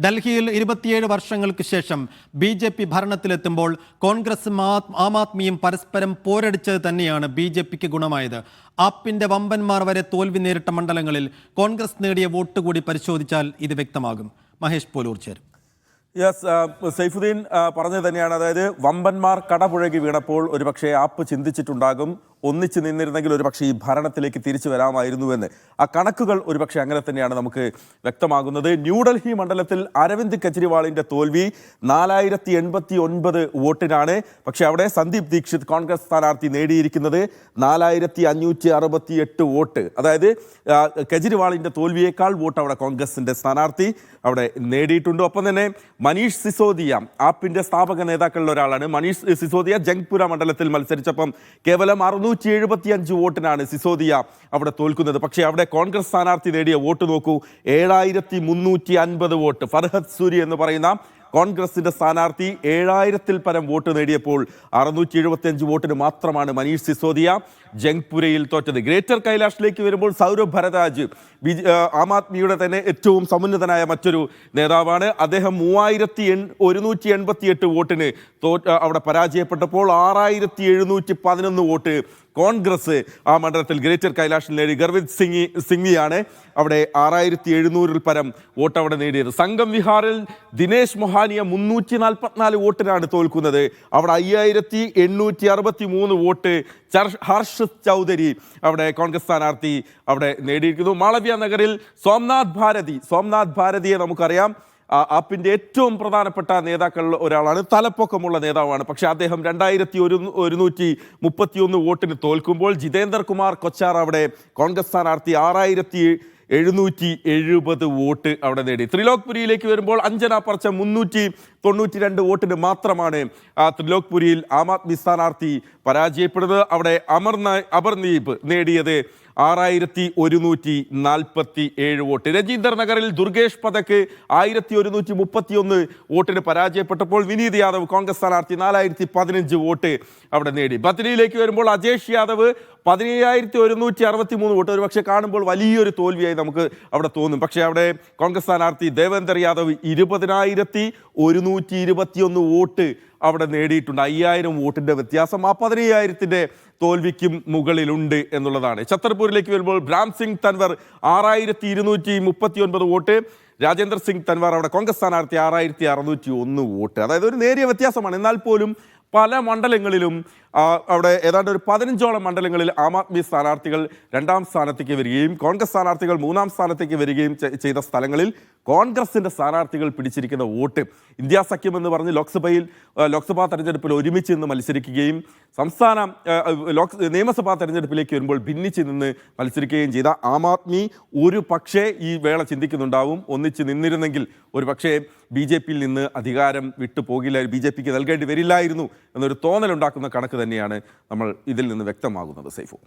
ഡൽഹിയിൽ 27 വർഷങ്ങൾക്ക് ശേഷം ബി.ജെ.പി. ഭരണത്തിലെത്തുമ്പോൾ കോൺഗ്രസും ആം ആദ്മിയും പരസ്പരം പോരടിച്ചത് തന്നെയാണ് ബി.ജെ.പിക്ക് ഗുണമായത്. ആപ്പിന്റെ വമ്പന്മാർ വരെ തോൽവി നേരിട്ട മണ്ഡലങ്ങളിൽ കോൺഗ്രസ് നേടിയ വോട്ട് കൂടി പരിശോധിച്ചാൽ ഇത് വ്യക്തമാകും. മഹേഷ് പോലൂർ ചേരും. സൈഫുദ്ദീൻ പറഞ്ഞത് തന്നെയാണ്. അതായത് വമ്പന്മാർ കടപുഴകി വീണപ്പോൾ ഒരുപക്ഷെ ആപ്പ് ചിന്തിച്ചിട്ടുണ്ടാകും, ഒന്നിച്ച് നിന്നിരുന്നെങ്കിൽ ഒരുപക്ഷെ ഈ ഭരണത്തിലേക്ക് തിരിച്ചു വരാമായിരുന്നുവെന്ന്. ആ കണക്കുകൾ ഒരുപക്ഷെ അങ്ങനെ തന്നെയാണ് നമുക്ക് വ്യക്തമാകുന്നത്. ന്യൂഡൽഹി മണ്ഡലത്തിൽ അരവിന്ദ് കെജ്രിവാളിന്റെ തോൽവി 4089 വോട്ടിനാണ്. പക്ഷെ അവിടെ സന്ദീപ് ദീക്ഷിത് കോൺഗ്രസ് സ്ഥാനാർത്ഥി നേടിയിരിക്കുന്നത് 4568 വോട്ട്. അതായത് കെജ്രിവാളിന്റെ തോൽവിയേക്കാൾ വോട്ട് അവിടെ കോൺഗ്രസിന്റെ സ്ഥാനാർത്ഥി അവിടെ നേടിയിട്ടുണ്ട്. ഒപ്പം തന്നെ മനീഷ് സിസോദിയ ആപ്പിന്റെ സ്ഥാപക നേതാക്കളിൽ ഒരാളാണ്. മനീഷ് സിസോദിയ ജംഗ്പുര മണ്ഡലത്തിൽ മത്സരിച്ചപ്പം കേവലം 675 വോട്ടിനാണ് സിസോദിയ അവിടെ തോൽക്കുന്നത്. പക്ഷേ അവിടെ കോൺഗ്രസ് സ്ഥാനാർത്ഥി നേടിയ വോട്ട് നോക്കൂ, 7350 വോട്ട്. ഫർഹദ് സൂരി എന്ന് പറയുന്ന കോൺഗ്രസിന്റെ സ്ഥാനാർത്ഥി 7000-ൽ പരം വോട്ട് നേടിയപ്പോൾ 675 വോട്ടിന് മാത്രമാണ് മനീഷ് സിസോദിയ ജംഗ്പുരയിൽ തോറ്റത്. ഗ്രേറ്റർ കൈലാഷിലേക്ക് വരുമ്പോൾ സൗരഭ് ഭരദ്വാജ് ആം ആദ്മിയുടെ തന്നെ ഏറ്റവും സമുന്നതനായ മറ്റൊരു നേതാവാണ്. അദ്ദേഹം 3188 വോട്ടിന് അവിടെ പരാജയപ്പെട്ടപ്പോൾ 6711 വോട്ട് കോൺഗ്രസ് ആ മണ്ഡലത്തിൽ ഗ്രേറ്റർ കൈലാഷിൽ നേടി. ഗർവിത് സിംഗിയാണ് അവിടെ 6700-ൽ പരം വോട്ട് അവിടെ നേടിയത്. സംഗം വിഹാറിൽ ദിനേശ് മൊഹാനിയ 344 വോട്ടിനാണ് തോൽക്കുന്നത്. അവിടെ 5863 വോട്ട് ഹർഷ് ചൗധരി അവിടെ കോൺഗ്രസ് സ്ഥാനാർത്ഥി അവിടെ നേടിയിരിക്കുന്നു. മാളവ്യ നഗറിൽ സോംനാഥ് ഭാരതിയെ നമുക്കറിയാം, ആപ്പിന്റെ ഏറ്റവും പ്രധാനപ്പെട്ട നേതാക്കളിൽ ഒരാളാണ്, തലപ്പൊക്കമുള്ള നേതാവാണ്. പക്ഷെ അദ്ദേഹം 2131 വോട്ടിന് തോൽക്കുമ്പോൾ ജിതേന്ദർ കുമാർ കൊച്ചാർ അവിടെ കോൺഗ്രസ് സ്ഥാനാർത്ഥി 6770 വോട്ട് അവിടെ നേടി. ത്രിലോക്പുരിയിലേക്ക് വരുമ്പോൾ അഞ്ജന പർച്ച 392 വോട്ടിന് മാത്രമാണ് ത്രിലോക്പുരിയിൽ ആം ആദ്മി സ്ഥാനാർത്ഥി പരാജയപ്പെടുന്നത്. അവിടെ അമർദീപ് നേടിയത് 6147 വോട്ട്. രജീന്ദർ നഗറിൽ ദുർഗേഷ് പഥക് 1131 വോട്ടിന് പരാജയപ്പെട്ടപ്പോൾ വിനീത് യാദവ് കോൺഗ്രസ് സ്ഥാനാർത്ഥി 4015 വോട്ട് അവിടെ നേടി. ബത്നിയിലേക്ക് വരുമ്പോൾ അജേഷ് യാദവ് 15163 വോട്ട്. ഒരുപക്ഷെ കാണുമ്പോൾ വലിയൊരു തോൽവിയായി നമുക്ക് അവിടെ തോന്നും. പക്ഷേ അവിടെ കോൺഗ്രസ് സ്ഥാനാർത്ഥി ദേവേന്ദർ യാദവ് 20121 വോട്ട് അവിടെ നേടിയിട്ടുണ്ട്. 5000 വോട്ടിന്റെ വ്യത്യാസം ആ 15000-ന്റെ തോൽവിക്കും മുകളിലുണ്ട് എന്നുള്ളതാണ്. ഛത്തർപൂരിലേക്ക് വരുമ്പോൾ ബ്രാം സിംഗ് തൻവർ 6239 വോട്ട്. രാജേന്ദ്ര സിംഗ് തൻവാർ അവിടെ കോൺഗ്രസ് സ്ഥാനാർത്ഥി 6601 വോട്ട്. അതായത് ഒരു നേരിയ വ്യത്യാസമാണ്. എന്നാൽ പോലും പല മണ്ഡലങ്ങളിലും അവിടെ ഏതാണ്ട് ഒരു 15ഓളം മണ്ഡലങ്ങളിൽ ആം ആദ്മി സ്ഥാനാർത്ഥികൾ 2ാം സ്ഥാനത്തേക്ക് വരികയും കോൺഗ്രസ് സ്ഥാനാർത്ഥികൾ 3ാം സ്ഥാനത്തേക്ക് വരികയും ചെയ്ത സ്ഥലങ്ങളിൽ കോൺഗ്രസിന്റെ സ്ഥാനാർത്ഥികൾ പിടിച്ചിരിക്കുന്ന വോട്ട് ഇന്ത്യ സഖ്യം എന്ന് പറഞ്ഞ് ലോക്സഭാ തെരഞ്ഞെടുപ്പിൽ ഒരുമിച്ച് നിന്ന് മത്സരിക്കുകയും നിയമസഭാ തെരഞ്ഞെടുപ്പിലേക്ക് വരുമ്പോൾ ഭിന്നിച്ച് നിന്ന് മത്സരിക്കുകയും ചെയ്ത ആം ആദ്മി ഒരു പക്ഷേ ഈ വേള ചിന്തിക്കുന്നുണ്ടാവും, ഒന്നിച്ച് നിന്നിരുന്നെങ്കിൽ ഒരു പക്ഷേ ബി.ജെ.പിയിൽ നിന്ന് അധികാരം വിട്ടുപോകില്ല, ബി.ജെ.പിക്ക് നൽകേണ്ടി വരില്ലായിരുന്നു എന്നൊരു തോന്നലുണ്ടാക്കുന്ന കണക്ക് തന്നെയാണ് നമ്മൾ ഇതിൽ നിന്ന് വ്യക്തമാകുന്നത്. സൈഫു.